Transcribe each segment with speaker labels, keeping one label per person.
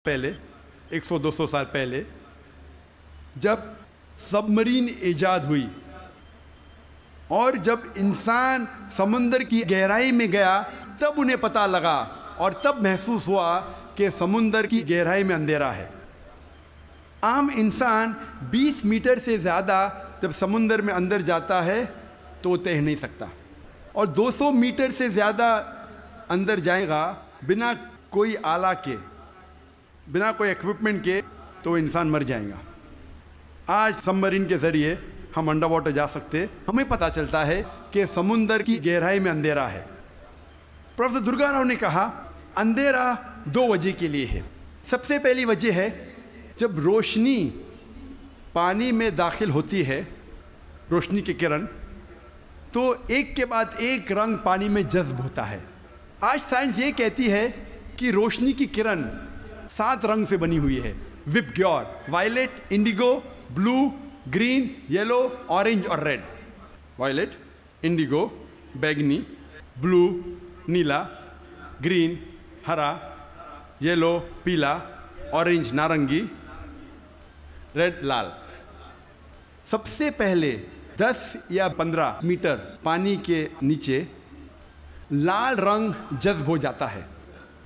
Speaker 1: پہلے 100-200 سال پہلے جب سب مرین ایجاد ہوئی اور جب انسان سمندر کی گہرائی میں گیا تب انہیں پتہ لگا اور تب محسوس ہوا کہ سمندر کی گہرائی میں اندھیرا ہے۔ عام انسان 20 میٹر سے زیادہ جب سمندر میں اندر جاتا ہے تو وہ تیر نہیں سکتا، اور 200 میٹر سے زیادہ اندر جائے گا بنا کوئی آلہ کے، بنا کوئی ایکوپمنٹ کے، تو انسان مر جائے گا۔ آج سب مرین کے ذریعے ہم انڈر واٹر جا سکتے، ہمیں پتہ چلتا ہے کہ سمندر کی گہرائی میں اندھیرا ہے۔ پروفیسر درگا راؤ نے کہا اندھیرا 2 وجہ کے لیے ہے۔ سب سے پہلی وجہ ہے جب روشنی پانی میں داخل ہوتی ہے، روشنی کی کرن، تو ایک کے بعد ایک رنگ پانی میں جذب ہوتا ہے۔ آج سائنس یہ کہتی ہے کہ روشنی کی کرن 7 رنگ سے بنی ہوئی ہے، وب گیور، وائلٹ، انڈیگو، بلو، گرین، یلو، اورنج اور ریڈ۔ وائلٹ، انڈیگو، بیگنی، بلو، نیلا، گرین، ہرا، یلو، پیلا، اورنج، نارنگی، ریڈ، لال۔ سب سے پہلے 10 یا 15 میٹر پانی کے نیچے لال رنگ جذب ہو جاتا ہے،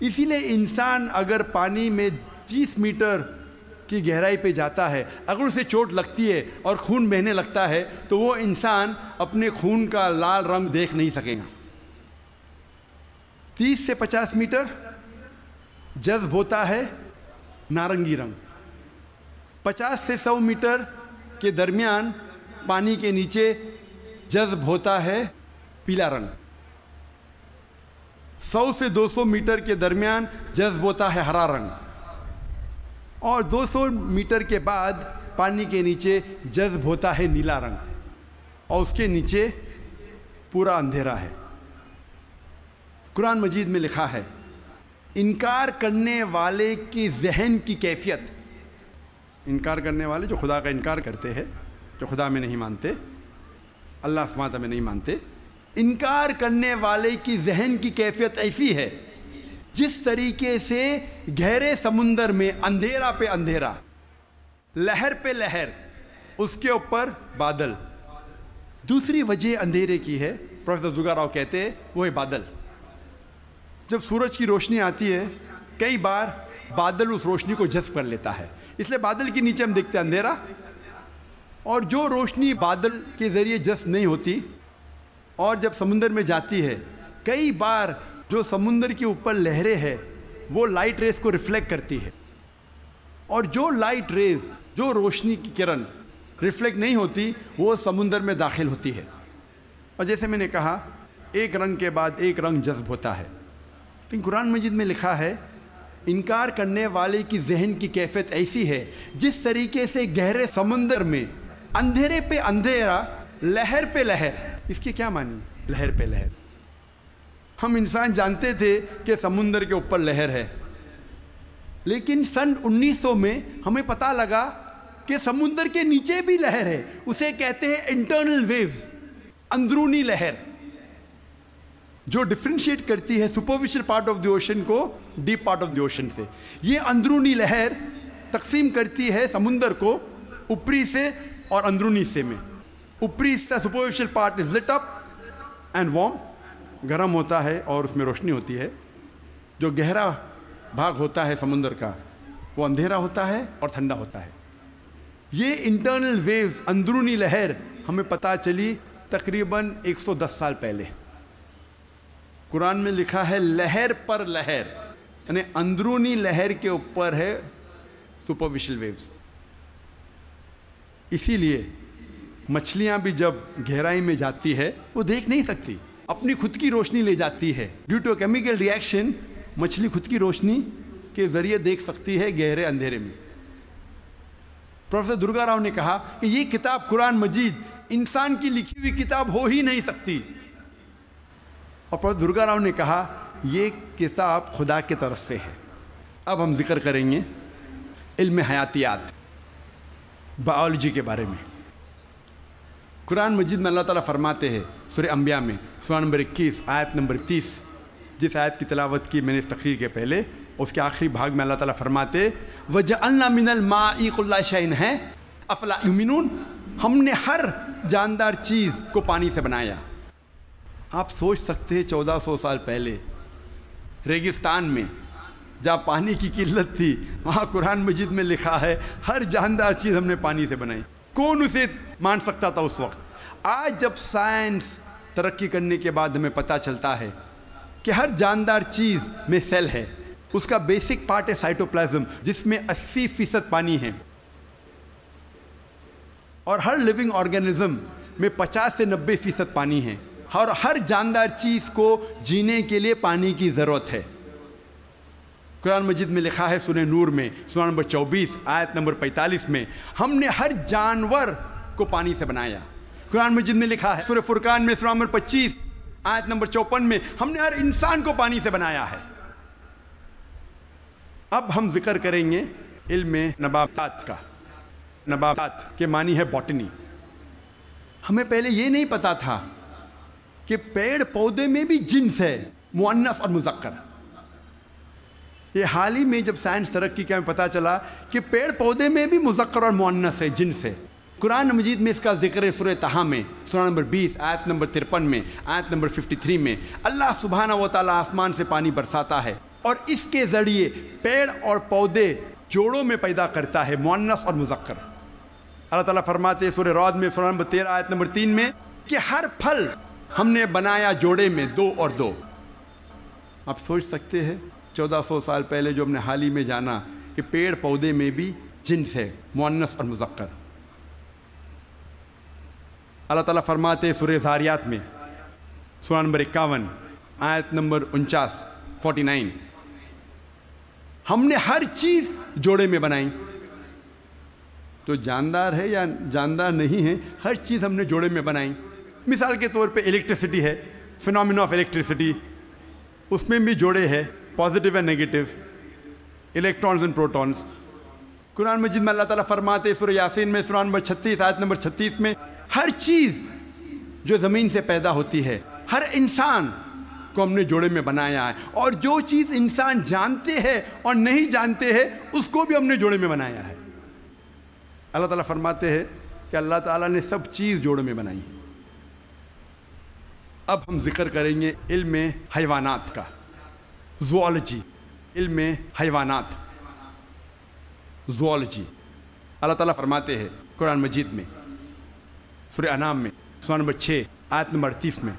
Speaker 1: اسی لیے انسان اگر پانی میں 30 میٹر کی گہرائی پہ جاتا ہے، اگر اسے چوٹ لگتی ہے اور خون بہنے لگتا ہے تو وہ انسان اپنے خون کا لال رنگ دیکھ نہیں سکے گا۔ 30 سے 50 میٹر جذب ہوتا ہے نارنگی رنگ، 50 سے 100 میٹر کے درمیان پانی کے نیچے جذب ہوتا ہے پیلا رنگ، 100 سے 200 میٹر کے درمیان جذب ہوتا ہے ہرا رنگ، اور 200 میٹر کے بعد پانی کے نیچے جذب ہوتا ہے نیلا رنگ، اور اس کے نیچے پورا اندھیرا ہے۔ قرآن مجید میں لکھا ہے انکار کرنے والے کی ذہن کی کیفیت، انکار کرنے والے جو خدا کا انکار کرتے ہیں، جو خدا میں نہیں مانتے، اللہ سبحانہ وتعالیٰ میں نہیں مانتے، انکار کرنے والے کی ذہن کی کیفیت ایسی ہے جس طریقے سے گہرے سمندر میں اندھیرا پہ اندھیرا، لہر پہ لہر، اس کے اوپر بادل۔ دوسری وجہ اندھیرے کی ہے، پروفیسر درگا راؤ کہتے ہیں، وہ ہے بادل۔ جب سورج کی روشنی آتی ہے کئی بار بادل اس روشنی کو جذب کر لیتا ہے، اس لیے بادل کے نیچے ہم دیکھتے ہیں اندھیرا، اور جو روشنی بادل کے ذریعے جذب نہیں ہوتی اور جب سمندر میں جاتی ہے، کئی بار جو سمندر کے اوپر لہریں ہیں وہ لائٹ ریز کو ریفلیکٹ کرتی ہے، اور جو لائٹ ریز، جو روشنی کی کرن ریفلیکٹ نہیں ہوتی وہ سمندر میں داخل ہوتی ہے، اور جیسے میں نے کہا ایک رنگ کے بعد ایک رنگ جذب ہوتا ہے۔ لیکن قرآن مجید میں لکھا ہے انکار کرنے والے کی ذہن کی کیفیت ایسی ہے جس طریقے سے گہرے سمندر میں اندھیرے پہ اندھیرا، لہر پہ لہر۔ اس کی کیا معنی؟ لہر پہ لہر۔ ہم انسان جانتے تھے کہ سمندر کے اوپر لہر ہے، لیکن سن 1900 میں ہمیں پتہ لگا کہ سمندر کے نیچے بھی لہر ہے، اسے کہتے ہیں انٹرنل ویوز، اندرونی لہر، جو ڈفرینشیٹ کرتی ہے superficial part of the ocean کو deep part of the ocean سے۔ یہ اندرونی لہر تقسیم کرتی ہے سمندر کو اوپری سے اور اندرونی حصے میں۔ اوپری حصہ superficial part is lit up and warm, گرم ہوتا ہے اور اس میں روشنی ہوتی ہے۔ جو گہرا بھاگ ہوتا ہے سمندر کا وہ اندھیرا ہوتا ہے اور ٹھنڈا ہوتا ہے۔ یہ انٹرنل ویوز، اندرونی لہر، ہمیں پتہ چلی تقریباً 110 سال پہلے۔ قرآن میں لکھا ہے لہر پر لہر، یعنی اندرونی لہر کے اوپر ہے سپرفیشل ویوز۔ اسی لیے مچھلیاں بھی جب گہرائی میں جاتی ہے وہ دیکھ نہیں سکتی، اپنی خود کی روشنی لے جاتی ہے، due to chemical reaction مچھلی خود کی روشنی کے ذریعے دیکھ سکتی ہے گہرے اندھیرے میں۔ پروفیسر درگا راؤ نے کہا کہ یہ کتاب قرآن مجید انسان کی لکھی ہوئی کتاب ہو ہی نہیں سکتی، اور پروفیسر درگا راؤ نے کہا یہ کتاب خدا کی طرف سے ہے۔ اب ہم ذکر کریں گے علم حیاتیات، بائیولوجی کے بارے میں۔ قرآن مجید میں اللہ تعالیٰ فرماتے ہیں سورہ انبیاء میں، سورہ نمبر 21 آیت نمبر 30، جس آیت کی تلاوت کی میں نے اس تقریر کے پہلے، اس کے آخری بھاگ میں اللہ تعالیٰ فرماتے وَجَعَلْنَا مِنَ الْمَاءِ كُلَّ شَيْءٍ ہے أَفَلَا يُؤْمِنُونَ، ہم نے ہر جاندار چیز کو پانی سے بنایا۔ آپ سوچ سکتے ہیں 1400 سال پہلے ریگستان میں جہاں پانی کی قلت تھی، وہاں قرآن مجید میں لکھا ہے ہر جاندار چیز ہم نے پانی سے بنائی۔ کون اسے مان سکتا تھا اس وقت؟ آج جب سائنس ترقی کرنے کے بعد ہمیں پتہ چلتا ہے کہ ہر جاندار چیز میں سیل ہے، اس کا بیسک پارٹ ہے سائٹوپلازم جس میں 80% پانی ہے، اور ہر لیونگ آرگینزم میں 50 سے 90% پانی ہے، اور ہر جاندار چیز کو جینے کے لیے پانی کی ضرورت ہے۔ قرآن مجید میں لکھا ہے سورہ نور میں سورہ نمبر 24 آیت نمبر 45 میں ہم نے ہر جانور کو پانی سے بنایا۔ قرآن مجید میں لکھا ہے سورہ فرقان میں سورہ نمبر 25 آیت نمبر 54 میں ہم نے ہر انسان کو پانی سے بنایا ہے۔ اب ہم ذکر کریں گے علم نباتات کا۔ نباتات کے معنی ہے باٹنی۔ ہمیں پہلے یہ نہیں پتا تھا کہ پیڑ پودے میں بھی جنس ہے، مؤنث اور مذکر۔ یہ حال ہی میں جب سائنس ترقی کا ہمیں پتہ چلا کہ پیڑ پودے میں بھی مذکر اور مؤنث ہے، جنس ہے۔ قرآن مجید میں اس کا ذکر ہے سورہ طٰہٰ میں سورہ نمبر 20 آیت نمبر 53 میں، آیت نمبر 53 میں اللہ سبحانہ و تعالیٰ آسمان سے پانی برساتا ہے اور اس کے ذریعے پیڑ اور پودے جوڑوں میں پیدا کرتا ہے، مؤنث اور مذکر۔ اللہ تعالیٰ فرماتے ہیں سورہ رعد میں سورہ نمبر 13 آیت نمبر 3 میں کہ ہر پھل ہم نے بنایا جوڑے میں 2 اور 2۔ آپ سوچ سکتے ہیں 1400 سال پہلے جو ہم نے حال ہی میں جانا کہ پیڑ پودے میں بھی جنس ہے، مؤنث اور مذکر۔ اللہ تعالیٰ فرماتے ہیں سورہ ذاریات میں سورہ نمبر 51 آیت نمبر 49 ہم نے ہر چیز جوڑے میں بنائی۔ تو جاندار ہے یا جاندار نہیں ہے، ہر چیز ہم نے جوڑے میں بنائی۔ مثال کے طور پہ الیکٹریسٹی ہے، فینومینا آف الیکٹریسٹی، اس میں بھی جوڑے ہے، positive and negative, electrons and protons. قرآن مجید میں اللہ تعالیٰ فرماتے سورہ یاسین میں سورہ نمبر 36 آیت نمبر 36 میں ہر چیز جو زمین سے پیدا ہوتی ہے، ہر انسان کو ہم نے جوڑے میں بنایا ہے، اور جو چیز انسان جانتے ہیں اور نہیں جانتے ہیں اس کو بھی ہم نے جوڑے میں بنایا ہے۔ اللہ تعالیٰ فرماتے ہیں کہ اللہ تعالیٰ نے سب چیز جوڑے میں بنائی۔ اب ہم ذکر کریں گے علم حیوانات کا، زوالوجی، علم حیوانات، زوالوجی۔ اللہ تعالیٰ فرماتے ہیں قرآن مجید میں سورہ انعام میں سورہ نمبر 6 آیت نمبر 38 میں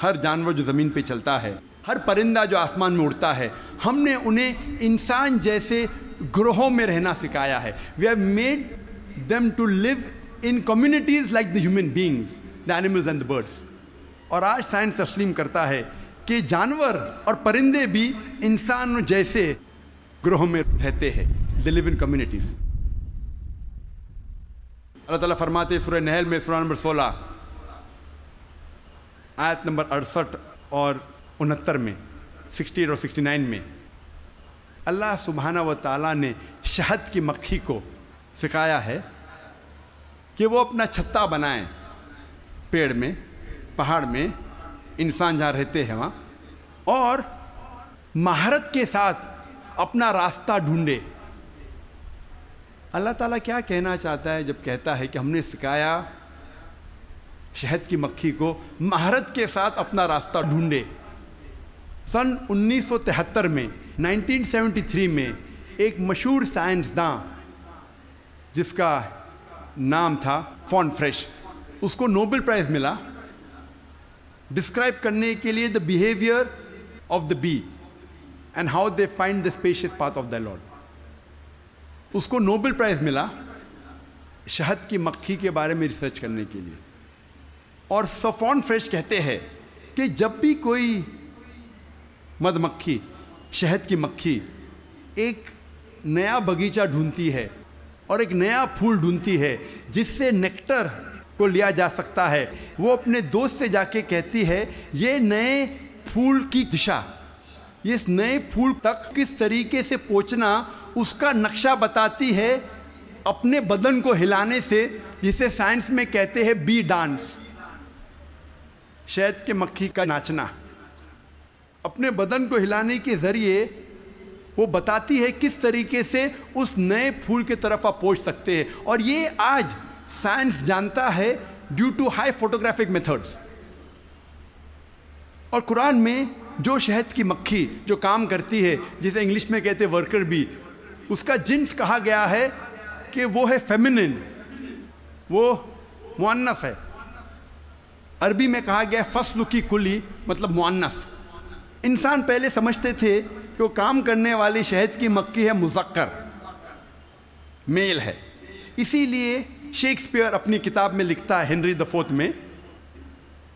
Speaker 1: ہر جانور جو زمین پہ چلتا ہے، ہر پرندہ جو آسمان میں اڑتا ہے، ہم نے انہیں انسان جیسے گروہوں میں رہنا سکھایا ہے۔ We have made them to live in communities like the human beings, the animals and the birds۔ اور آج سائنس تسلیم کرتا ہے کہ جانور اور پرندے بھی انسان جیسے گروہوں میں رہتے ہیں، they live in communities۔ اللہ تعالیٰ فرماتے ہیں سورہ نحل میں سورہ نمبر 16 آیت نمبر 68 اور 69 میں، 68 اور 69 میں اللہ سبحانہ و تعالیٰ نے شہد کی مکھی کو سکھایا ہے کہ وہ اپنا چھتا بنائیں پیڑ میں، پہاڑ میں، انسان جہاں رہتے ہیں وہاں، اور مہارت کے ساتھ اپنا راستہ ڈھونڈے۔ اللہ تعالیٰ کیا کہنا چاہتا ہے جب کہتا ہے کہ ہم نے سکھایا شہد کی مکھی کو مہارت کے ساتھ اپنا راستہ ڈھونڈے؟ سن 1973 میں 1973 میں ایک مشہور سائنسداں جس کا نام تھا فون فریش، اس کو نوبل پرائز ملا ڈسکرائب کرنے کے لیے the behaviour of the bee and how they find the species path of the lord. اس کو نوبل پرائز ملا شہد کی مکھی کے بارے میں ریسرچ کرنے کے لیے۔ اور فون فریش کہتے ہیں کہ جب بھی کوئی مدھ مکھی، شہد کی مکھی ایک نیا باغیچہ ڈھونڈتی ہے اور ایک نیا پھول ڈھونڈتی ہے جس سے نیکٹر کو لیا جا سکتا ہے، وہ اپنے دوست سے جا کے کہتی ہے یہ نئے پھول کی دشا، اس نئے پھول تک کس طریقے سے پہنچنا اس کا نقشہ بتاتی ہے اپنے بدن کو ہلانے سے، جسے سائنس میں کہتے ہیں بی ڈانس، شہد کے مکھی کا ناچنا۔ اپنے بدن کو ہلانے کے ذریعے وہ بتاتی ہے کس طریقے سے اس نئے پھول کی طرف آپ پہنچ سکتے ہیں. اور یہ آج سائنس جانتا ہے due to high photographic methods. اور قرآن میں جو شہد کی مکھی جو کام کرتی ہے، جسے انگلش میں کہتے ہیں ورکر بی، اس کا جنس کہا گیا ہے کہ وہ ہے فیمنن، وہ مؤنث ہے. عربی میں کہا گیا ہے فصل کی کلی، مطلب مؤنث. انسان پہلے سمجھتے تھے کہ وہ کام کرنے والی شہد کی مکھی ہے مذکر، میل ہے. اسی لیے شیکسپیئر اپنی کتاب میں لکھتا ہے ہنری the 4 میں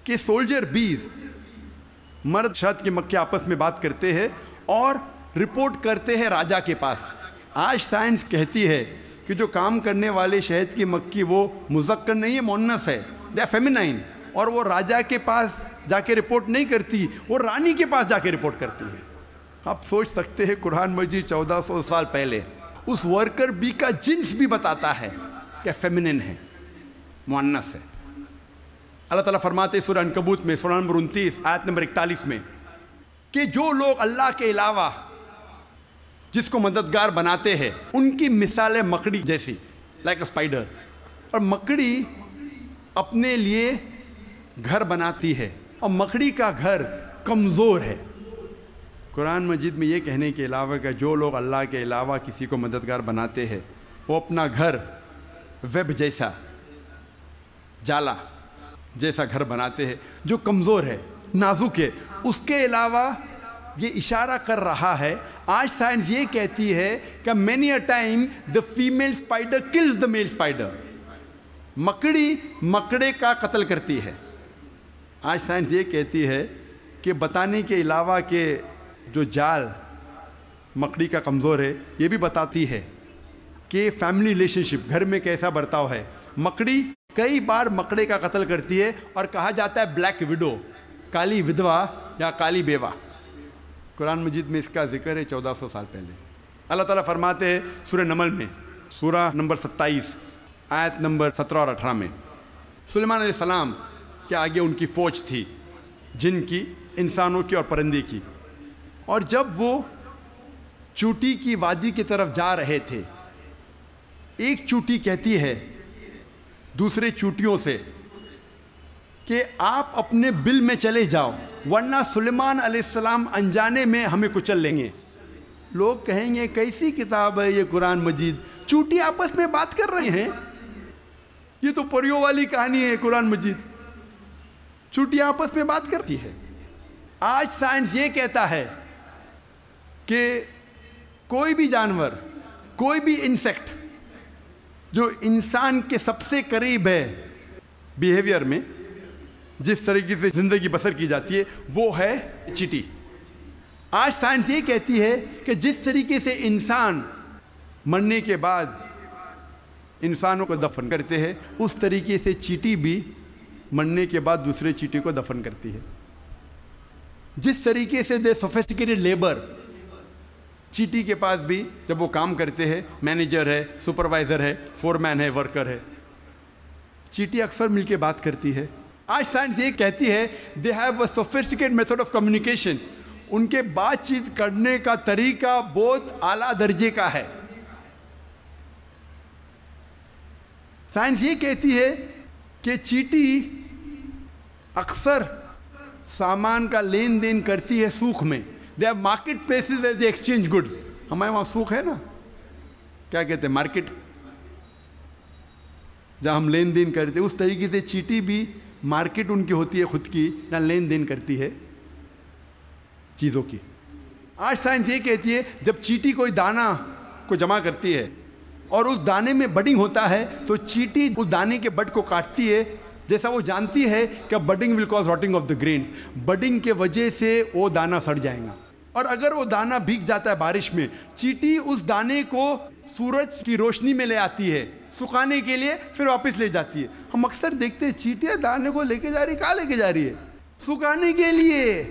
Speaker 1: کہ سولجر بیز، مرد شہد کی مکھی آپس میں بات کرتے ہیں اور رپورٹ کرتے ہیں راجا کے پاس. آج سائنس کہتی ہے کہ جو کام کرنے والے شہد کی مکھی وہ مذکر نہیں ہے، مؤنث ہے، دے آر فیمینائن. اور وہ راجا کے پاس جا کے رپورٹ نہیں کرتی، وہ رانی کے پاس جا کے رپورٹ کرتی ہے. آپ سوچ سکتے ہیں قرآن مجید 1400 سال پہلے اس ورکر بی کا جنس بھی بتاتا ہے کہ فیمنن ہے، مؤنث ہے. اللہ تعالیٰ فرماتے ہیں سورہ عنکبوت میں، سورہ نمبر 29 آیت نمبر 41 میں کہ جو لوگ اللہ کے علاوہ جس کو مددگار بناتے ہیں ان کی مثال ہے مکڑی جیسی، لائک اے اسپائڈر. اور مکڑی اپنے لیے گھر بناتی ہے اور مکڑی کا گھر کمزور ہے. قرآن مجید میں یہ کہنے کے علاوہ کہ جو لوگ اللہ کے علاوہ کسی کو مددگار بناتے ہیں وہ اپنا گھر ویب جیسا، جالا جیسا گھر بناتے ہیں جو کمزور ہے، نازک ہے. اس کے علاوہ یہ اشارہ کر رہا ہے، آج سائنس یہ کہتی ہے کہ many a time the female spider kills the male spider. مکڑی مکڑے کا قتل کرتی ہے. آج سائنس یہ کہتی ہے کہ بتانے کے علاوہ کہ جو جال مکڑی کا کمزور ہے، یہ بھی بتاتی ہے کہ فیملی ریلیشن شپ، گھر میں کیسا برتاؤ ہے. مکڑی کئی بار مکڑے کا قتل کرتی ہے اور کہا جاتا ہے بلیک وڈو، کالی ودوا یا کالی بیوہ. قرآن مجید میں اس کا ذکر ہے 1400 سال پہلے. اللہ تعالیٰ فرماتے ہیں سورہ نمل میں، سورہ نمبر 27 آیت نمبر 17 اور 18 میں، سلیمان علیہ السلام کے آگے ان کی فوج تھی، جن کی، انسانوں کی اور پرندے کی. اور جب وہ چوٹی کی وادی کی طرف جا رہے تھے، ایک چوٹی کہتی ہے دوسرے چوٹیوں سے کہ آپ اپنے بل میں چلے جاؤ ورنہ سلیمان علیہ السلام انجانے میں ہمیں کچل لیں گے. لوگ کہیں گے کیسی کتاب ہے یہ قرآن مجید، چوٹی آپس میں بات کر رہے ہیں، یہ تو پریوں والی کہانی ہے. قرآن مجید چوٹی آپس میں بات کرتی ہے. آج سائنس یہ کہتا ہے کہ کوئی بھی جانور، کوئی بھی انسیکٹ جو انسان کے سب سے قریب ہے بیہیویئر میں، جس طریقے سے زندگی بسر کی جاتی ہے، وہ ہے چیٹی. آج سائنس یہ کہتی ہے کہ جس طریقے سے انسان مرنے کے بعد انسانوں کو دفن کرتے ہیں، اس طریقے سے چیٹی بھی مرنے کے بعد دوسرے چیٹی کو دفن کرتی ہے. جس طریقے سے دے سوفسٹیکیٹڈ لیبر، چیٹی کے پاس بھی جب وہ کام کرتے ہیں، مینیجر ہے، سپروائزر ہے، فورمین ہے، ورکر ہے، چیٹی اکثر مل کے بات کرتی ہے. آج سائنس یہ کہتی ہے they have a sophisticated method of communication. ان کے بات چیت کرنے کا طریقہ بہت اعلیٰ درجے کا ہے. سائنس یہ کہتی ہے کہ چیٹی اکثر سامان کا لین دین کرتی ہے سوق میں. They have market places where they exchange goods. ہمارے وہاں سوق ہے نا، کیا کہتے ہیں، مارکیٹ، جہاں ہم لین دین کرتے ہیں. اس طریقے سے چیٹی بھی مارکیٹ ان کی ہوتی ہے خود کی، جہاں لین دین کرتی ہے چیزوں کی. آج سائنس یہ کہتی ہے جب چیٹی کوئی دانہ کو جمع کرتی ہے اور اس دانے میں بڈنگ ہوتا ہے تو چیٹی اس دانے کے بڈ کو کاٹتی ہے، جیسا وہ جانتی ہے کہ budding will cause rotting of the grains. Budding کے وجہ سے وہ دانہ سڑ جائے گا. اور اگر وہ دانہ بھیگ جاتا ہے بارش میں، چیٹی اس دانے کو سورج کی روشنی میں لے آتی ہے سکھانے کے لیے، پھر واپس لے جاتی ہے. ہم اکثر دیکھتے ہیں چیٹیاں دانے کو لے کے جا رہی، کہاں لے کے جا رہی ہے؟ سکھانے کے لیے،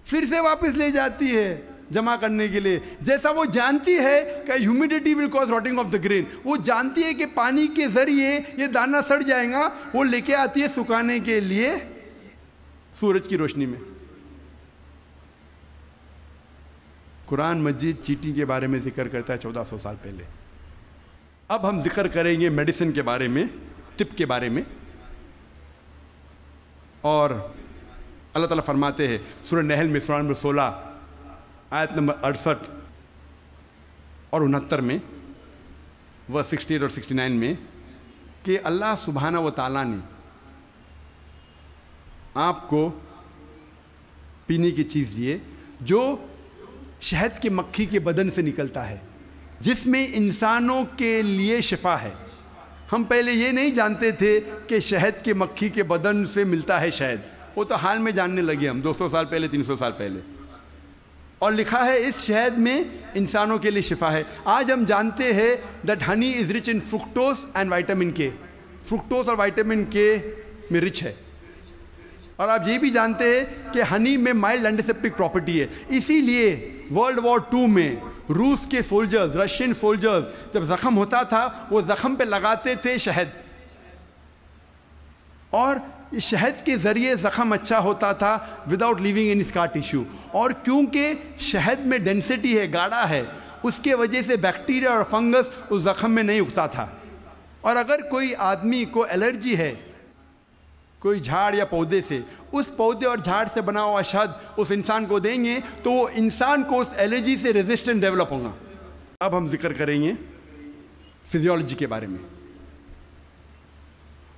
Speaker 1: پھر سے واپس لے جاتی ہے جمع کرنے کے لیے. جیسا وہ جانتی ہے کہ humidity will cause rotting of the grain, وہ جانتی ہے کہ پانی کے ذریعے یہ دانہ سڑ جائے گا، وہ لے کے آتی ہے سکھانے کے لیے سورج کی روشنی میں. قرآن مجید چیٹی کے بارے میں ذکر کرتا ہے 1400 سال پہلے. اب ہم ذکر کریں گے میڈیسن کے بارے میں، طب کے بارے میں. اور اللہ تعالیٰ فرماتے ہیں سورہ نحل میں سورہ نمبر 16 آیت نمبر 68 اور 69 میں، ورس 68 اور 69 میں، کہ اللہ سبحانہ و تعالیٰ نے آپ کو پینے کی چیز دیے جو شہد کی مکھی کے بدن سے نکلتا ہے، جس میں انسانوں کے لیے شفا ہے. ہم پہلے یہ نہیں جانتے تھے کہ شہد کی مکھی کے بدن سے ملتا ہے شہد، وہ تو حال میں جاننے لگے ہم 200 سال پہلے 300 سال پہلے. اور لکھا ہے اس شہد میں انسانوں کے لیے شفا ہے. آج ہم جانتے ہیں that honey is rich in fructose and vitamin کے. فرکٹوز اور وائٹامن کے میں رچ ہے. اور آپ یہ بھی جانتے ہیں کہ ہنی میں مائلڈ اینٹیسیپٹک پراپرٹی ہے. اسی لیے ورلڈ وار 2 میں روس کے سولجرز، رشین سولجرز جب زخم ہوتا تھا وہ زخم پہ لگاتے تھے شہد، اور اس شہد کے ذریعے زخم اچھا ہوتا تھا وداؤٹ لیونگ اینی اسکار ٹیشو. اور کیونکہ شہد میں ڈینسٹی ہے، گاڑھا ہے، اس کے وجہ سے بیکٹیریا اور فنگس اس زخم میں نہیں اگتا تھا. اور اگر کوئی آدمی کو الرجی ہے کوئی جھاڑ یا پودے سے، اس پودے اور جھاڑ سے بنا ہوا شہد اس انسان کو دیں گے تو وہ انسان کو اس الرجی سے ریزسٹنٹ ڈیولپ ہوگا. اب ہم ذکر کریں گے فزیولوجی کے بارے میں.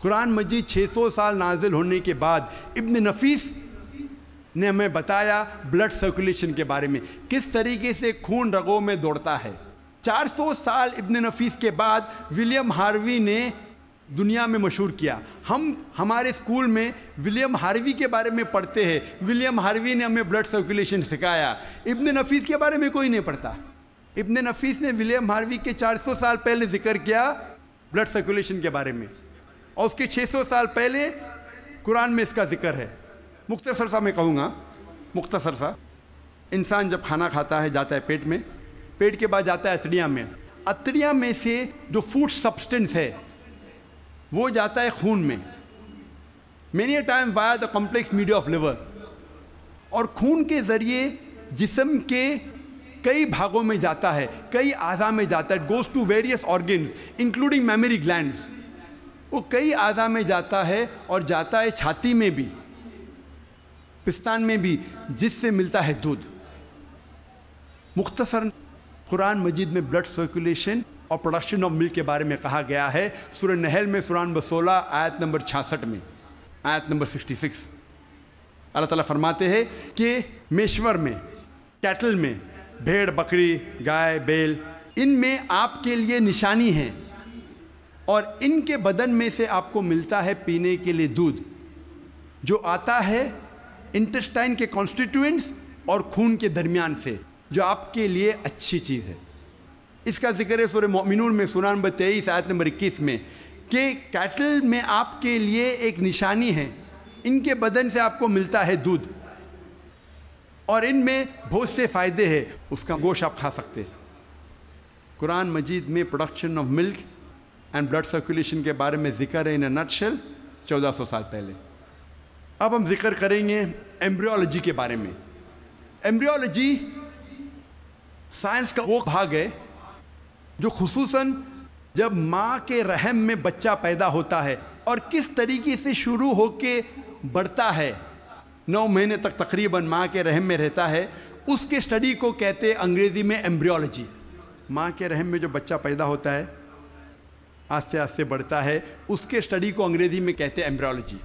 Speaker 1: قرآن مجید 600 سال نازل ہونے کے بعد ابن نفیس نے ہمیں بتایا بلڈ سرکولیشن کے بارے میں، کس طریقے سے خون رگوں میں دوڑتا ہے. 400 سال ابن نفیس کے بعد ولیم ہاروی نے دنیا میں مشہور کیا. ہم ہمارے اسکول میں ولیم ہاروی کے بارے میں پڑھتے ہیں. ولیم ہاروی نے ہمیں بلڈ سرکولیشن سکھایا. ابن نفیس کے بارے میں کوئی نہیں پڑھتا. ابن نفیس نے ولیم ہاروی کے 400 سال پہلے ذکر کیا بلڈ سرکولیشن کے بارے میں، اور اس کے 600 سال پہلے قرآن میں اس کا ذکر ہے. مختصر سا میں کہوں گا، مختصر سا. انسان جب کھانا کھاتا ہے جاتا ہے پیٹ میں، پیٹ کے بعد جاتا ہے اتڑیاں میں. اتڑیاں میں سے جو فوڈ سبسٹنس ہے وہ جاتا ہے خون میں، many a time wire the complex media of liver. اور خون کے ذریعے جسم کے کئی بھاگوں میں جاتا ہے، کئی اعضاء میں جاتا ہے. Goes to various organs including mammary glands. وہ کئی اعضاء میں جاتا ہے اور جاتا ہے چھاتی میں بھی، پستان میں بھی، جس سے ملتا ہے دودھ. مختصر قرآن مجید میں بلڈ سرکولیشن اور پروڈکشن آف ملک کے بارے میں کہا گیا ہے. سورہ نحل میں سورہ نمبر 16 آیت نمبر 66 میں، آیت نمبر 66 اللہ تعالیٰ فرماتے ہیں کہ میشور میں، کیٹل میں، بھیڑ، بکری، گائے، بیل، ان میں آپ کے لیے نشانی ہیں، اور ان کے بدن میں سے آپ کو ملتا ہے پینے کے لیے دودھ، جو آتا ہے انٹسٹائن کے کانسٹیٹوئنٹس اور خون کے درمیان سے، جو آپ کے لیے اچھی چیز ہے. اس کا ذکر ہے سورہ مومنون میں سورہ نمبر 23 آیت نمبر 21 میں، کہ کیٹل میں آپ کے لیے ایک نشانی ہے، ان کے بدن سے آپ کو ملتا ہے دودھ، اور ان میں بہت سے فائدے ہیں، اس کا گوشت آپ کھا سکتے. قرآن مجید میں production of milk and blood circulation کے بارے میں ذکر ہے ان اے نٹ شیل 1400 سال پہلے. اب ہم ذکر کریں گے ایمبریولوجی کے بارے میں. ایمبریولوجی سائنس کا وہ بھاگ ہے جو خصوصاً جب ماں کے رحم میں بچہ پیدا ہوتا ہے اور کس طریقے سے شروع ہو کے بڑھتا ہے، 9 مہینے تک تقریباً ماں کے رحم میں رہتا ہے، اس کے اسٹڈی کو کہتے ہیں انگریزی میں ایمبریولوجی. ماں کے رحم میں جو بچہ پیدا ہوتا ہے، آہستہ آہستہ بڑھتا ہے، اس کے اسٹڈی کو انگریزی میں کہتے ہیں ایمبریولوجی.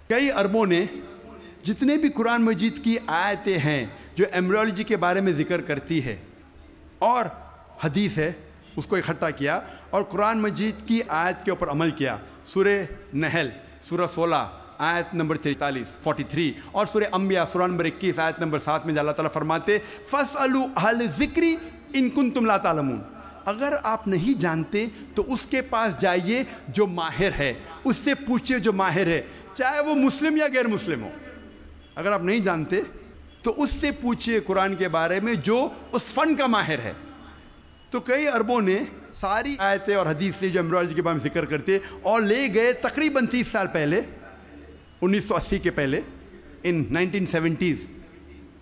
Speaker 1: کئی عربوں نے جتنے بھی قرآن مجید کی آیتیں ہیں جو ایمبریولوجی کے بارے میں ذکر کرتی ہے اور حدیث ہے، اس کو اکٹھا کیا اور قرآن مجید کی آیت کے اوپر عمل کیا. سورہ نحل سورہ 16 آیت نمبر 43 اور سورہ انبیاء سورہ نمبر 21 آیت نمبر 7 میں اللہ تعالیٰ فرماتے فَاسْأَلُوا أَهْلَ الذِّكْرِ إِن كُنتُمْ لَا تَعْلَمُونَ. اگر آپ نہیں جانتے تو اس کے پاس جائیے جو ماہر ہے، اس سے پوچھئے جو ماہر ہے، چاہے وہ مسلم یا غیر مسلم ہو. اگر آپ نہیں جانتے تو اس سے پوچھئے قرآن کے بارے میں جو اس فن کا ماہر ہے. تو کئی عربوں نے ساری آیتیں اور حدیث سے جو ایمبریولوجی کے بارے میں ذکر کرتے اور لے گئے تقریباً 30 سال پہلے، 1980 کے پہلے، ان 1970s،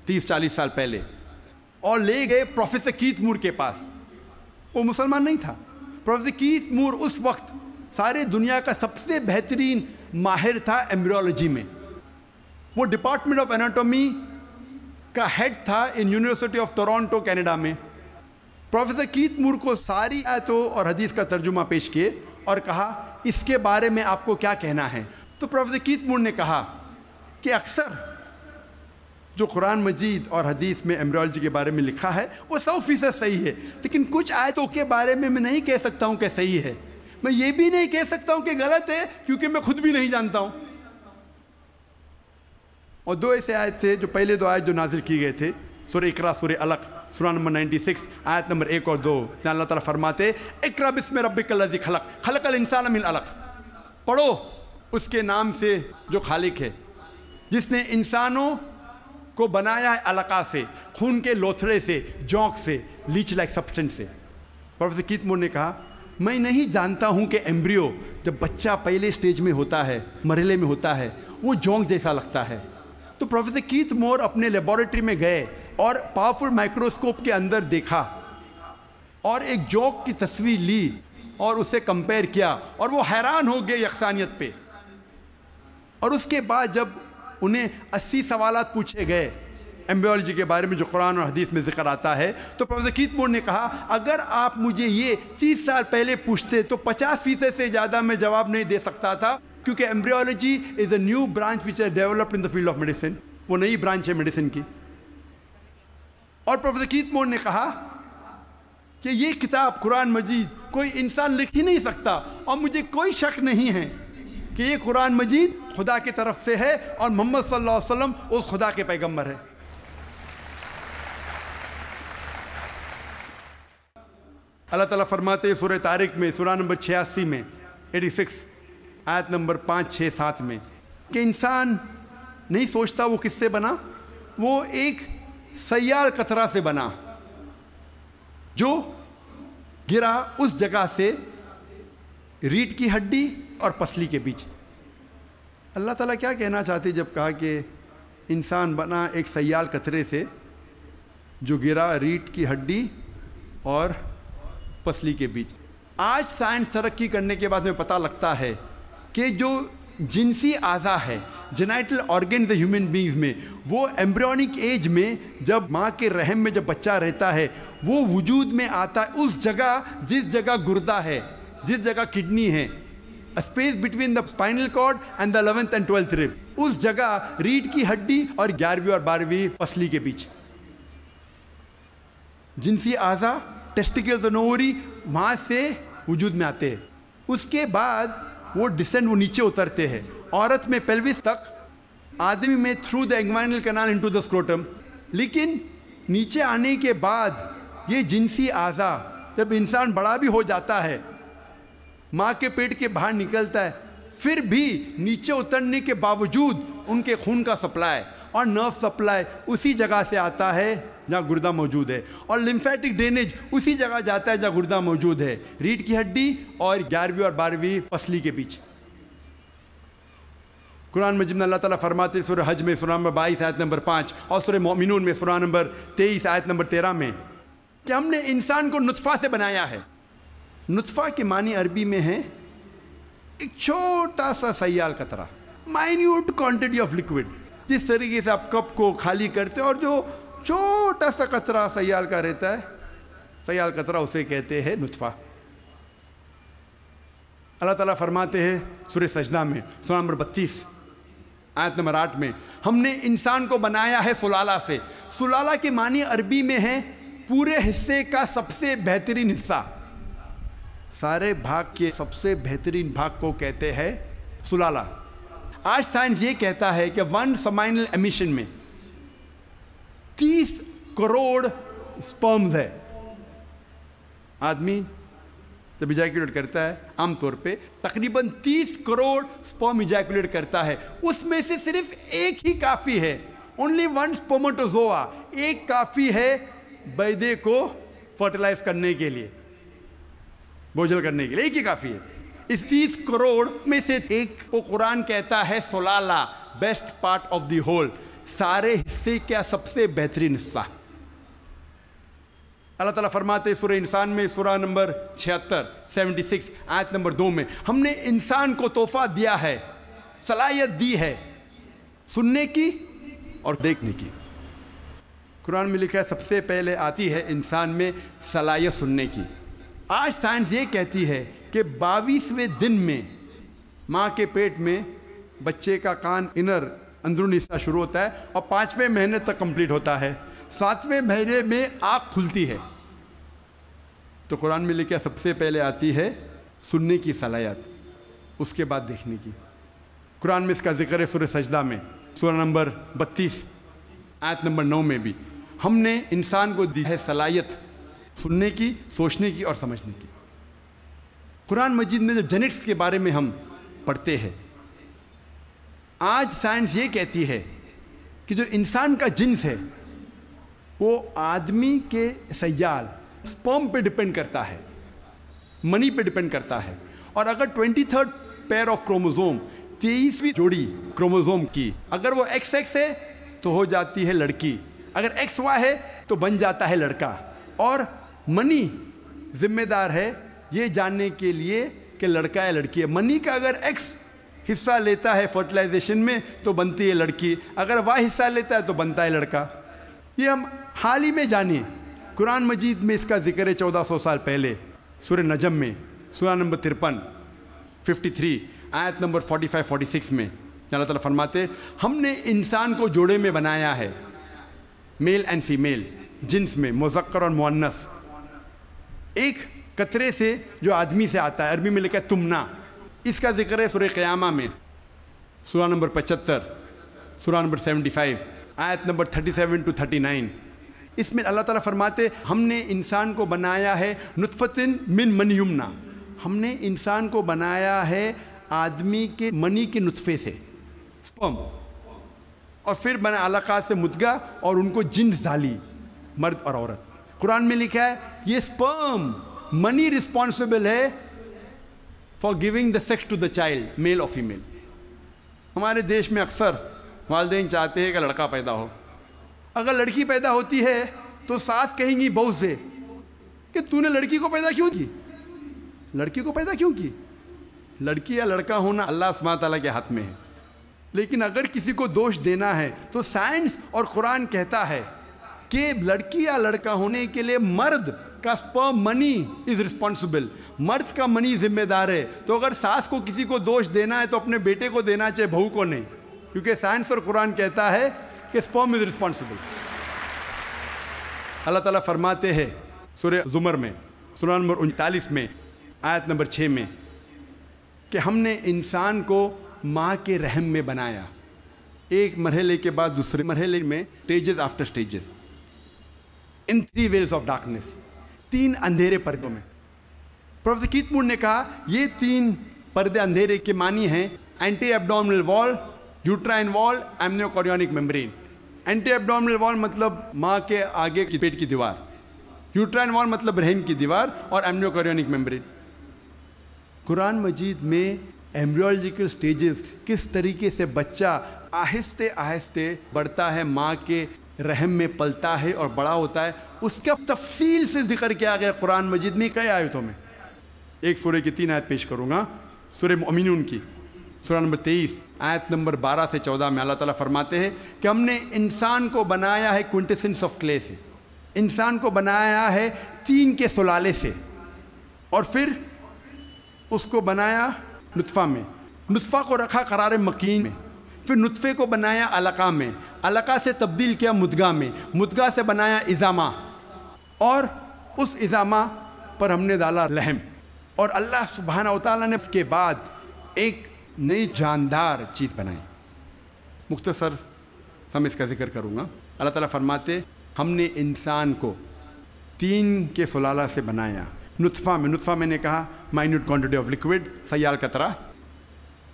Speaker 1: 30-40 سال پہلے، اور لے گئے پروفیسر کیتھ مور کے پاس. وہ مسلمان نہیں تھا. پروفیسر کیتھ مور اس وقت سارے دنیا کا سب سے بہترین ماہر تھا ایمبریولوجی میں. وہ ڈپارٹمنٹ آف اناٹومی کا ہیڈ تھا in university of Toronto Canada میں. پروفیسر کیتھ مور کو ساری آیتوں اور حدیث کا ترجمہ پیش کیے اور کہا اس کے بارے میں آپ کو کیا کہنا ہے. تو پروفیسر کیتھ مور نے کہا کہ اکثر جو قرآن مجید اور حدیث میں ایمبریولوجی کے بارے میں لکھا ہے وہ 100% صحیح ہے، لیکن کچھ آیتوں کے بارے میں نہیں کہہ سکتا ہوں کہ صحیح ہے. میں یہ بھی نہیں کہہ سکتا ہوں کہ غلط ہے کیونکہ میں خود بھی نہیں جانتا ہوں. اور 2 ایسے آیت تھے جو پہلے 2 آیت جو نازل کی گئے تھے، سورہ اقرا سورہ علق سورہ نمبر 96 آیت نمبر 1 اور 2 جہاں اللہ تعالیٰ فرماتے اقرا بسم ربک الذی خلق خلق الانسان من علق. پڑھو اس کے نام سے جو خالق ہے جس نے انسانوں کو بنایا ہے علقہ سے، خون کے لوتھڑے سے، جونک سے، لیچ لائک سبسٹنس سے. پروفیسر کیتھ مور نے کہا میں نہیں جانتا ہوں کہ ایمبریو جب بچہ پہلے سٹیج میں ہوتا ہے، مرحلے میں ہوتا ہے، وہ جونک جیسا لگتا ہے. تو پروفیسر کیتھ مور اپنے لیبارٹری میں گئے اور پاورفل مائکروسکوپ کے اندر دیکھا اور ایک جونک کی تصویر لی اور اسے کمپیئر کیا اور وہ حیران ہو گئے یکسانیت پہ. اور اس کے بعد جب انہیں 80 سوالات پوچھے گئے ایمبریولوجی کے بارے میں جو قرآن اور حدیث میں ذکر آتا ہے، تو پروفیسر کیتھ مور نے کہا اگر آپ مجھے یہ 30 سال پہلے پوچھتے تو 50% سے زیادہ میں جواب نہیں دے سکتا تھا، کیونکہ embryology is a new branch which is developed in the field of medicine. وہ نئی برانچ ہے میڈیسن کی. اور پروفیسر کیتھ مور نے کہا کہ یہ کتاب قرآن مجید کوئی انسان لکھ ہی نہیں سکتا، اور مجھے کوئی شک نہیں ہے کہ یہ قرآن مجید خدا کی طرف سے ہے اور محمد صلی اللہ علیہ وسلم اس خدا کے پیغمبر ہے. اللہ تعالیٰ فرماتے ہیں سورہ طارق میں سورہ نمبر 86 میں 86 آیت نمبر 5 6 7 میں کہ انسان نہیں سوچتا وہ کس سے بنا، وہ ایک سیال قطرہ سے بنا جو گرا اس جگہ سے ریڑھ کی ہڈی اور پسلی کے بیچ. اللہ تعالیٰ کیا کہنا چاہتے جب کہا کہ انسان بنا ایک سیال قطرے سے جو گرا ریڑھ کی ہڈی اور پسلی کے بیچ. آج سائنس ترقی کرنے کے بعد میں پتہ لگتا ہے کہ جو جنسی اعضاء ہے، جینائٹل آرگنز ہیومن بینگز میں، وہ ایمبریونک ایج میں جب ماں کے رحم میں جب بچہ رہتا ہے وہ وجود میں آتا ہے اس جگہ جس جگہ گردہ ہے، جس جگہ کڈنی ہے، space between the spinal cord and the 11th and 12th rib، اس جگہ ریڑھ کی ہڈی اور 11ویں اور 12ویں پسلی کے بیچ. جنسی اعضاء ٹیسٹیکلز اور اووری وہاں سے وجود میں آتے ہیں. اس کے بعد وہ ڈسینڈ وہ نیچے اترتے ہیں. عورت میں پیلوس تک، آدمی میں through the inguinal canal into the scrotum. لیکن نیچے آنے کے بعد یہ جنسی اعضاء جب انسان بڑا بھی ہو جاتا ہے، ماں کے پیٹ کے باہر نکلتا ہے، پھر بھی نیچے اترنے کے باوجود ان کے خون کا سپلائی اور نرو سپلائی اسی جگہ سے آتا ہے جہاں گردہ موجود ہے، اور لمفیٹک ڈرینیج اسی جگہ جاتا ہے جہاں گردہ موجود ہے، ریڑھ کی ہڈی اور 11ویں اور 12ویں پسلی کے بیچ. قرآن مجید میں اللہ تعالیٰ فرماتے سورہ حج میں سورہ نمبر 22 آیت نمبر 5 اور سورہ مومنون میں سورہ نمبر 23 آیت نمبر 13 میں کہ ہم نے انسان کو نطفہ سے بنایا ہے. نطفہ کے معنی عربی میں ہے ایک چھوٹا سا سیال قطرہ، مائنیوٹ کوانٹٹی آف لکوڈ. جس طریقے سے آپ کپ کو خالی کرتے اور جو چھوٹا سا قطرہ سیال کا رہتا ہے، سیال قطرہ اسے کہتے ہیں نطفہ. اللہ تعالیٰ فرماتے ہیں سورہ سجدہ میں سورہ نمبر 32 آیت نمبر 8 میں ہم نے انسان کو بنایا ہے سلالہ سے. سلالہ کے معنی عربی میں ہے پورے حصے کا سب سے بہترین حصہ. سارے بھاگ کے سب سے بہترین بھاگ کو کہتے ہیں سلالہ. آج سائنس یہ کہتا ہے کہ 1 سمائنل ایمیشن میں 30 کروڑ سپرمز ہے. آدمی جب ایجیکولیٹ کرتا ہے عام طور پہ تقریباً 30 کروڑ سپرم ایجیکولیٹ کرتا ہے. اس میں سے صرف ایک ہی کافی ہے، اونلی 1 سپرماٹوزوا، ایک کافی ہے بیضے کو فرٹیلائز کرنے کے لیے، بوجھل کرنے کے لیے، ایک ہی کافی ہے. اس 30 کروڑ میں سے ایک کو قرآن کہتا ہے سلالہ، best part of the whole, سارے حصے کا سب سے بہترین حصہ. اللہ تعالیٰ فرماتے سورہ انسان میں سورہ نمبر 76 آیت نمبر 2 میں، ہم نے انسان کو تحفہ دیا ہے، صلاحیت دی ہے سننے کی اور دیکھنے کی۔ قرآن میں لکھا ہے سب سے پہلے آتی ہے انسان میں صلاحیت سننے کی۔ آج سائنس یہ کہتی ہے کہ 22ویں دن میں ماں کے پیٹ میں بچے کا کان اندرونی حصہ شروع ہوتا ہے اور 5ویں مہینے تک کمپلیٹ ہوتا ہے، 7ویں مہینے میں آنکھ کھلتی ہے۔ تو قرآن میں لکھا سب سے پہلے آتی ہے سننے کی صلاحیت، اس کے بعد دیکھنے کی۔ قرآن میں اس کا ذکر ہے سورہ سجدہ میں، سورہ نمبر 32 آیت نمبر 9 میں بھی، ہم نے انسان کو دی ہے صلاحیت سننے کی، سوچنے کی اور سمجھنے کی۔ قرآن مجید میں جب جینٹکس کے بارے میں ہم پڑھتے ہیں، آج سائنس یہ کہتی ہے کہ جو انسان کا جنس ہے وہ آدمی کے سیال سپرم پہ ڈپینڈ کرتا ہے، منی پہ ڈپینڈ کرتا ہے، اور اگر 23rd پیئر آف کروموزوم 23ویں جوڑی کروموزوم کی اگر وہ XX ہے تو ہو جاتی ہے لڑکی، اگر XY ہے تو بن جاتا ہے لڑکا، اور منی ذمہ دار ہے یہ جاننے کے لیے کہ لڑکا ہے لڑکی ہے۔ منی کا اگر X حصہ لیتا ہے فرٹیلائزیشن میں تو بنتی ہے لڑکی، اگر Y حصہ لیتا ہے تو بنتا ہے لڑکا۔ یہ ہم حال ہی میں جانیں، قرآن مجید میں اس کا ذکر ہے 1400 سال پہلے، سورہ نجم میں سورہ نمبر 53 آیت نمبر 45-46 میں اللہ تعالیٰ فرماتے ہم نے انسان کو جوڑے میں بنایا ہے، میل اینڈ فیمیل، جنس میں مذکر اور مؤنث، ایک قطرے سے جو آدمی سے آتا ہے، عربی میں لکھا ہے تمنا۔ اس کا ذکر ہے سورہ قیامہ میں سورہ نمبر 75 سورہ نمبر 75 آیت نمبر 37-39۔ اس میں اللہ تعالیٰ فرماتے ہم نے انسان کو بنایا ہے نطفۃ من منی یمنا، ہم نے انسان کو بنایا ہے آدمی کے منی کے نطفے سے، سپرم، اور پھر بنا علقات سے مدغہ، اور ان کو جنس ڈالی، مرد اور عورت۔ قرآن میں لکھا ہے یہ سپرم منی رسپانسبل ہے for giving the sex to the child, male اور فیمیل۔ ہمارے دیش میں اکثر والدین چاہتے ہیں کہ لڑکا پیدا ہو، اگر لڑکی پیدا ہوتی ہے تو ساس کہیں گی بہو سے کہ تو نے لڑکی کو پیدا کیوں کی، لڑکی کو پیدا کیوں کی؟ لڑکی یا لڑکا ہونا اللہ سبحانہ تعالیٰ کے ہاتھ میں ہے، لیکن اگر کسی کو دوش دینا ہے تو سائنس اور قرآن کہتا ہے کہ لڑکی یا لڑکا ہونے کے لیے مرد کا سپرم منی از رسپانسبل، مرد کا منی ذمہ دار ہے۔ تو اگر ساس کو کسی کو دوش دینا ہے تو اپنے بیٹے کو دینا چاہے، بہو کو نہیں، کیونکہ سائنس اور قرآن کہتا ہے کہ سپرم از رسپانسبل۔ اللہ تعالیٰ فرماتے ہیں سورہ زمر میں سورہ نمبر 39 میں آیت نمبر 6 میں کہ ہم نے انسان کو ماں کے رحم میں بنایا، ایک مرحلے کے بعد دوسرے مرحلے میں، stages after stages, in 3 veils of darkness, 3 اندھیرے پردوں میں۔ پروفیسر کیتھ مور نے کہا یہ 3 پردے اندھیرے کے معنی ہیں اینٹی ایبڈومنل وال، یوٹرائن وال، ایمنیو کوریونک ممبرین۔ اینٹی ایبڈومنل وال مطلب ماں کے آگے کی پیٹ کی دیوار، یوٹرائن وال مطلب رحم کی دیوار، اور ایمنیو کوریونک ممبرین۔ قرآن مجید میں ایمبریولوجیکل سٹیجز، کس طریقے سے بچہ آہستہ آہستہ بڑھتا ہے، ماں کے رحم میں پلتا ہے اور بڑا ہوتا ہے، اس کا تفصیل سے ذکر کیا گیا قرآن مجید میں کئی آیتوں میں۔ ایک سورہ کی 3 آیت پیش کروں گا، سورہ مومنون کی سورہ نمبر 23 آیت نمبر 12 سے 14 میں اللہ تعالیٰ فرماتے ہیں کہ ہم نے انسان کو بنایا ہے کوئنٹیسنس آف کلے سے، انسان کو بنایا ہے طین کے سلالے سے، اور پھر اس کو بنایا نطفہ میں، نطفہ کو رکھا قرار مکین میں، پھر نطفے کو بنایا علقہ میں، علقہ سے تبدیل کیا مدغہ میں، مدغہ سے بنایا عظامہ، اور اس عظامہ پر ہم نے ڈالا لحم، اور اللہ سبحانہ وتعالیٰ نے اس کے بعد ایک نئی جاندار چیز بنائی۔ مختصر سم اس کا ذکر کروں گا۔ اللہ تعالیٰ فرماتے ہم نے انسان کو طین کے سلالہ سے بنایا، نطفہ میں، نطفہ میں نے کہا مائنیوٹ کوانٹٹی آف لکوڈ، سیال قطرہ،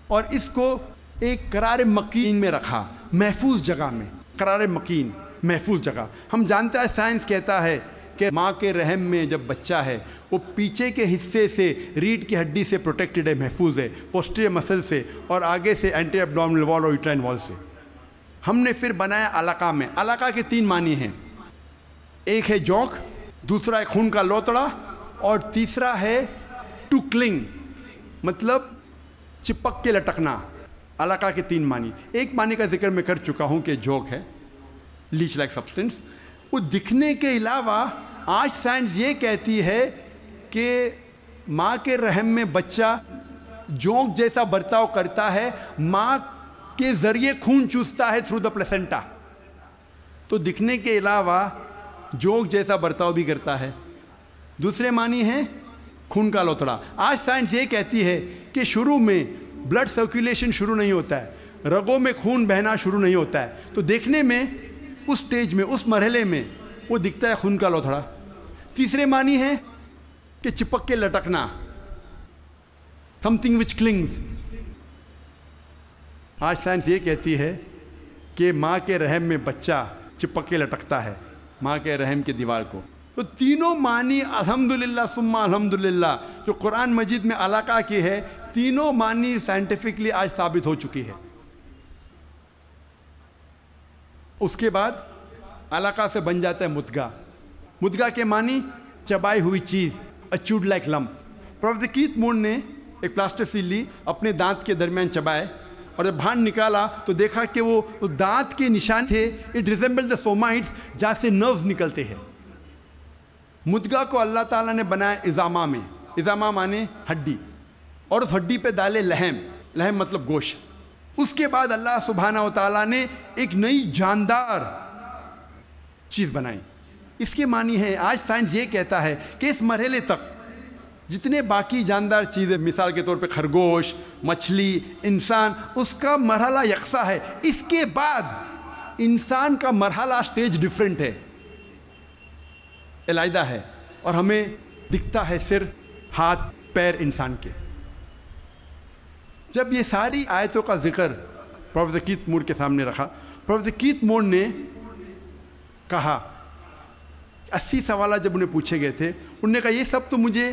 Speaker 1: اور اس کو ایک قرار مکین میں رکھا، محفوظ جگہ میں، قرار مکین، محفوظ جگہ۔ ہم جانتے ہیں سائنس کہتا ہے کہ ماں کے رحم میں جب بچہ ہے وہ پیچھے کے حصے سے ریڑھ کی ہڈی سے پروٹیکٹڈ ہے، محفوظ ہے، پوسٹیریئر مسل سے، اور آگے سے اینٹی ایبڈومنل وال اور یوٹرائن وال سے۔ ہم نے پھر بنایا علقہ میں۔ علقہ کے 3 معنی ہیں، ایک ہے جوک، دوسرا ہے خون کا لوتڑا، اور تیسرا ہے ٹو کلنگ، مطلب چپک کے لٹکنا۔ علاقہ کے 3 معنی، ایک معنی کا ذکر میں کر چکا ہوں کہ جوک ہے، لیچ لائک سبسٹنس۔ وہ دکھنے کے علاوہ آج سائنس یہ کہتی ہے کہ ماں کے رحم میں بچہ جونک جیسا برتاؤ کرتا ہے، ماں کے ذریعے خون چوستا ہے تھرو دا پلیسنٹا، تو دکھنے کے علاوہ جونک جیسا برتاؤ بھی کرتا ہے۔ دوسرے معنی ہیں خون کا لوتڑا۔ آج سائنس یہ کہتی ہے کہ شروع میں بلڈ سرکولیشن شروع نہیں ہوتا ہے، رگوں میں خون بہنا شروع نہیں ہوتا ہے، تو دیکھنے میں اس سٹیج میں، اس مرحلے میں وہ دکھتا ہے خون کا لوتھڑا۔ تیسرے معنی ہے کہ چپک کے لٹکنا، something which clings۔ آج سائنس یہ کہتی ہے کہ ماں کے رحم میں بچہ چپک کے لٹکتا ہے ماں کے رحم کی دیوار کو۔ تو تینوں معنی الحمدللہ ثم الحمدللہ جو قرآن مجید میں علاقہ کی ہے، تینوں معنی سائنٹیفکلی آج ثابت ہو چکی ہے۔ اس کے بعد علاقہ سے بن جاتا ہے مدغہ۔ مدغہ کے معنی چبائی ہوئی چیز، اچوڈ لائک لمپ۔ پروفیسر کیتھ مون نے ایک پلاسٹر لی، اپنے دانت کے درمیان چبائے، اور جب باہر نکالا تو دیکھا کہ وہ دانت کے نشان تھے، اٹ ریزمبل دا سومائٹس، جہاں سے نروز نکلتے ہیں۔ مدغہ کو اللہ تعالیٰ نے بنایا اضامہ میں، اضامہ مانے ہڈی، اور اس ہڈی پہ ڈالے لحم، لحم مطلب گوشت۔ اس کے بعد اللہ سبحانہ و تعالیٰ نے ایک نئی جاندار چیز بنائی۔ اس کے معنی ہے، آج سائنس یہ کہتا ہے کہ اس مرحلے تک جتنے باقی جاندار چیزیں، مثال کے طور پہ خرگوش، مچھلی، انسان، اس کا مرحلہ یکساں ہے۔ اس کے بعد انسان کا مرحلہ سٹیج ڈیفرنٹ ہے، علیحدہ ہے، اور ہمیں دکھتا ہے صرف ہاتھ پیر انسان کے۔ جب یہ ساری آیتوں کا ذکر پروفیسر کیتھ مور کے سامنے رکھا، پروفیسر کیتھ مور نے کہا، 80 سوالات جب انہیں پوچھے گئے تھے، انہوں نے کہا یہ سب تو مجھے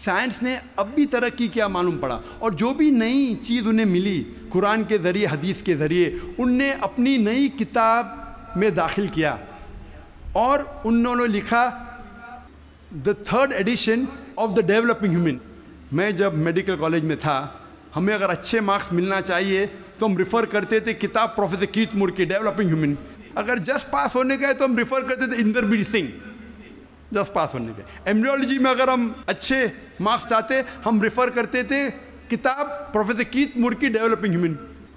Speaker 1: سائنس نے اب بھی ترقی کیا معلوم پڑا، اور جو بھی نئی چیز انہیں ملی قرآن کے ذریعے، حدیث کے ذریعے، ان نے اپنی نئی کتاب میں داخل کیا، اور انہوں نے لکھا دا 3rd addition of the developing human. میں جب میڈیکل کالج میں تھا، ہمیں اگر اچھے مارکس ملنا چاہیے تو ہم ریفر کرتے تھے کتاب پروفیسر کیتھ مور کی، ڈیولپنگ ہیومن۔ اگر جسٹ پاس ہونے کا ہے تو ہم ریفر کرتے تھے اندربیر سنگھ، جسٹ پاس ہونے کے۔ ایمبریولوجی میں اگر ہم اچھے مارکس چاہتے، ہم ریفر کرتے تھے کتاب پروفیسر کیتھ مور کی، ڈیولپنگ ہیومن۔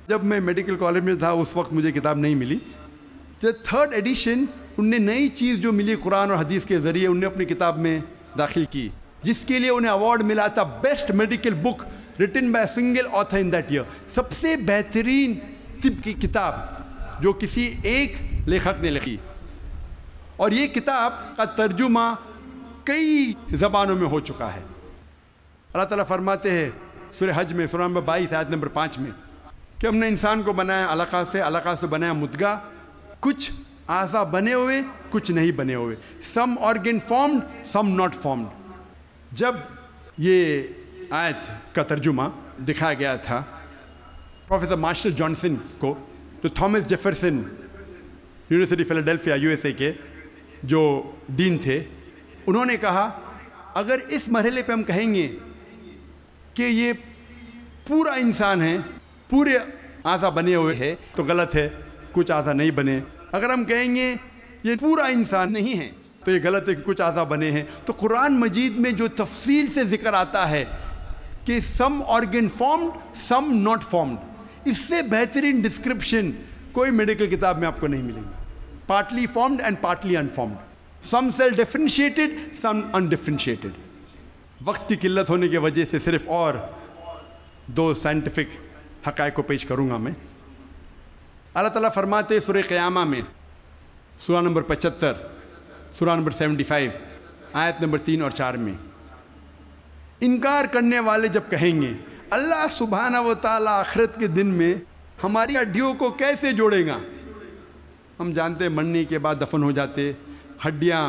Speaker 1: جب میں میڈیکل کالج میں تھا اس وقت مجھے کتاب نہیں ملی۔ جب 3rd ایڈیشن، ان نے نئی چیز جو ملی قرآن اور حدیث کے ذریعے، انہیں اپنی کتاب میں داخل کی، جس کے لیے انہیں ایوارڈ ملا تھا best medical book written by single author in that year, سب سے بہترین طب کی کتاب جو کسی ایک لیکھک نے لکھی۔ اور یہ کتاب کا ترجمہ کئی زبانوں میں ہو چکا ہے۔ اللہ تعالیٰ فرماتے ہیں سورہ حج میں، سورہ نمبر 22 آیت نمبر 5 میں، کہ ہم نے انسان کو بنایا علقہ سے، علقہ سے بنایا مدغہ، کچھ اعضاء بنے ہوئے، کچھ نہیں بنے ہوئے، some organ formed, some not formed. جب یہ آیت کا ترجمہ دکھایا گیا تھا پروفیسر مارشل جانسن کو، جو تھامس جیفرسن یونیورسٹی فیلاڈیلفیا USA کے جو ڈین تھے، انہوں نے کہا اگر اس مرحلے پہ ہم کہیں گے کہ یہ پورا انسان ہے، پورے اعضاء بنے ہوئے ہیں، تو غلط ہے، کچھ اعضاء نہیں بنے۔ اگر ہم کہیں گے یہ پورا انسان نہیں ہے تو یہ غلط ہے کہ کچھ اعضاء بنے ہیں۔ تو قرآن مجید میں جو تفصیل سے ذکر آتا ہے کہ some organ formed, some not formed, اس سے بہترین ڈسکرپشن کوئی میڈیکل کتاب میں آپ کو نہیں ملے گی۔ Partly formed and partly unformed, some cell differentiated, some undifferentiated. وقت کی قلت ہونے کی وجہ سے صرف اور 2 سائنٹیفک حقائق کو پیش کروں گا میں۔ اللہ تعالیٰ فرماتے سورہ قیامہ میں، سورہ نمبر 75، سورہ نمبر 75 آیت نمبر 3 اور 4 میں، انکار کرنے والے جب کہیں گے اللہ سبحانہ و تعالیٰ آخرت کے دن میں ہماری ہڈیوں کو کیسے جوڑے گا؟ ہم جانتے ہیں مرنے کے بعد دفن ہو جاتے، ہڈیاں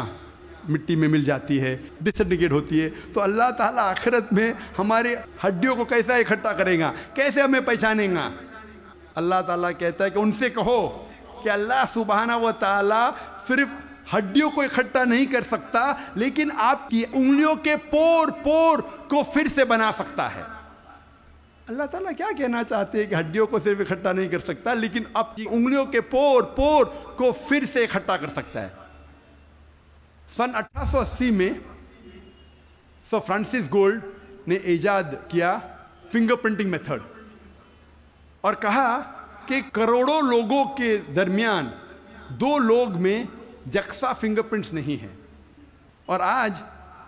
Speaker 1: مٹی میں مل جاتی ہے، ڈسنٹیگریٹ ہوتی ہے، تو اللہ تعالیٰ آخرت میں ہماری ہڈیوں کو کیسا اکٹھا کرے گا، کیسے ہمیں پہچانے گا؟ اللہ تعالیٰ کہتا ہے کہ ان سے کہو کہ اللہ سبحانہ و تعالیٰ صرف ہڈیوں کو اکٹھا نہیں کر سکتا لیکن آپ کی انگلیوں کے پور پور کو پھر سے بنا سکتا ہے۔ اللہ تعالیٰ کیا کہنا چاہتے ہیں کہ ہڈیوں کو صرف اکٹھا نہیں کر سکتا لیکن آپ کی انگلیوں کے پور پور کو پھر سے اکٹھا کر سکتا ہے۔ سن 1880 میں سر فرانسس گولڈ نے ایجاد کیا فنگر پرنٹنگ میتھڈ اور کہا کہ کروڑوں لوگوں کے درمیان 2 لوگ میں یکساں فنگر پرنٹس نہیں ہیں، اور آج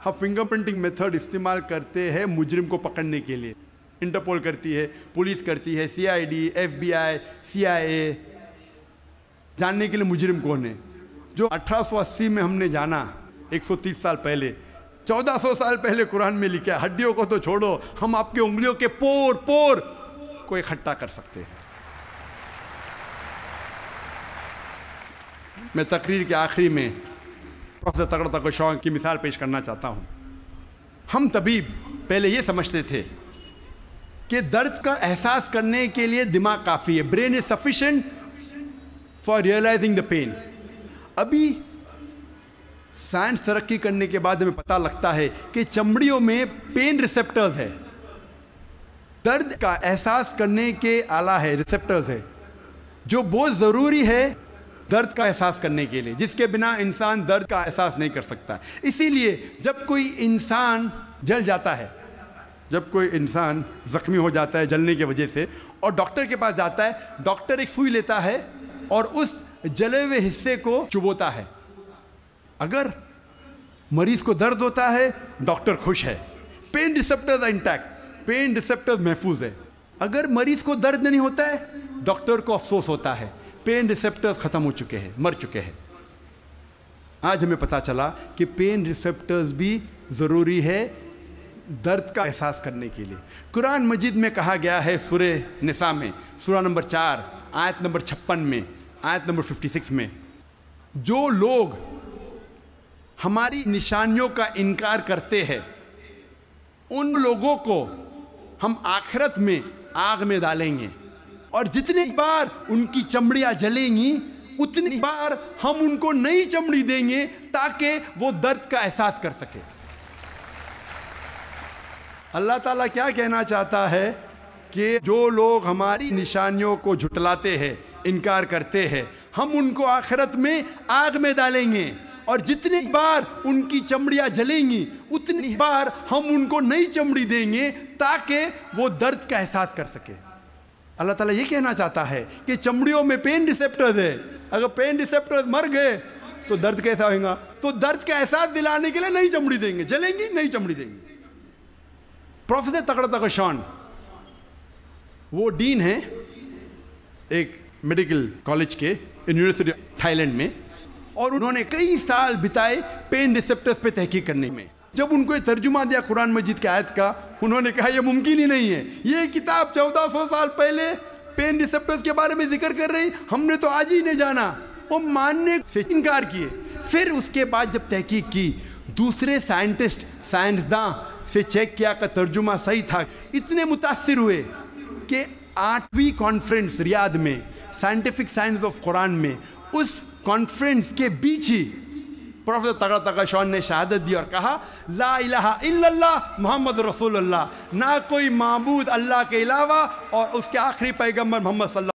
Speaker 1: ہم فنگر پرنٹنگ میتھڈ استعمال کرتے ہیں مجرم کو پکڑنے کے لیے۔ انٹرپول کرتی ہے، پولیس کرتی ہے، CID، FBI، CIA، جاننے کے لیے مجرم کون ہے۔ جو 1880 میں ہم نے جانا 130 سال پہلے، 1400 سال پہلے قرآن میں لکھا ہے، ہڈیوں کو تو چھوڑو، ہم آپ کے انگلیوں کے پور پور کو اکٹھا کر سکتے ہیں۔ میں تقریر کے آخری میں پروفیسر تگڑا تقی شان کی مثال پیش کرنا چاہتا ہوں۔ ہم طبیب پہلے یہ سمجھتے تھے کہ درد کا احساس کرنے کے لیے دماغ کافی ہے، brain is sufficient for realizing the pain. ابھی سائنس ترقی کرنے کے بعد ہمیں پتہ لگتا ہے کہ چمڑیوں میں پین ریسیپٹرز ہے، درد کا احساس کرنے کے آلہ ہے، ریسیپٹرز ہے، جو بہت ضروری ہے درد کا احساس کرنے کے لیے، جس کے بنا انسان درد کا احساس نہیں کر سکتا۔ اسی لیے جب کوئی انسان جل جاتا ہے، جب کوئی انسان زخمی ہو جاتا ہے جلنے کی وجہ سے اور ڈاکٹر کے پاس جاتا ہے، ڈاکٹر ایک سوئی لیتا ہے اور اس جلے ہوئے حصے کو چبوتا ہے۔ اگر مریض کو درد ہوتا ہے ڈاکٹر خوش ہے، pain receptors intact, pain receptors محفوظ ہے۔ اگر مریض کو درد نہیں ہوتا ہے ڈاکٹر کو افسوس ہوتا ہے، پین ریسیپٹرز ختم ہو چکے ہیں، مر چکے ہیں۔ آج ہمیں پتہ چلا کہ پین ریسیپٹرز بھی ضروری ہے درد کا احساس کرنے کے لیے۔ قرآن مجید میں کہا گیا ہے سورہ نساء میں، سورہ نمبر 4 آیت نمبر 56 میں، آیت نمبر 56 میں، جو لوگ ہماری نشانیوں کا انکار کرتے ہیں ان لوگوں کو ہم آخرت میں آگ میں ڈالیں گے، اور جتنی بار ان کی چمڑیاں جلیں گی اتنی بار ہم ان کو نئی چمڑی دیں گے تاکہ وہ درد کا احساس کر سکے۔ اللہ تعالیٰ کیا کہنا چاہتا ہے کہ جو لوگ ہماری نشانیوں کو جھٹلاتے ہیں، انکار کرتے ہیں، ہم ان کو آخرت میں آگ میں ڈالیں گے، اور جتنی بار ان کی چمڑیاں جلیں گی اتنی بار ہم ان کو نئی چمڑی دیں گے تاکہ وہ درد کا احساس کر سکے۔ اللہ تعالیٰ یہ کہنا چاہتا ہے کہ چمڑیوں میں پین ریسیپٹرز ہے، اگر پین ریسیپٹرز مر گئے تو درد کیسا ہوگا؟ تو درد کا احساس دلانے کے لیے نئی چمڑی دیں گے، جلیں گی نئی چمڑی دیں گے۔ پروفیسر تگڑا تقی شان وہ ڈین ہیں ایک میڈیکل کالج کے یونیورسٹی تھائی لینڈ میں، اور انہوں نے کئی سال بتائے پین ریسیپٹرز پہ تحقیق کرنے میں۔ جب ان کو یہ ترجمہ دیا قرآن مجید کی آیت کا، انہوں نے کہا یہ ممکن ہی نہیں ہے، یہ کتاب 1400 سال پہلے پین ریسیپٹرز کے بارے میں ذکر کر رہی، ہم نے تو آج ہی نہیں جانا۔ وہ ماننے سے انکار کیے۔ پھر اس کے بعد جب تحقیق کی، دوسرے سائنٹسٹ، سائنسداں سے چیک کیا کہ ترجمہ صحیح تھا، اتنے متاثر ہوئے کہ 8ویں کانفرنس ریاض میں، سائنٹیفک سائنس آف قرآن میں، اس کانفرنس کے بیچ ہی پروفیسر تگڑا تقی شان نے شہادت دی اور کہا لا الہ الا اللہ محمد رسول اللہ، نہ کوئی معبود اللہ کے علاوہ، اور اس کے آخری پیغمبر محمد صلی اللہ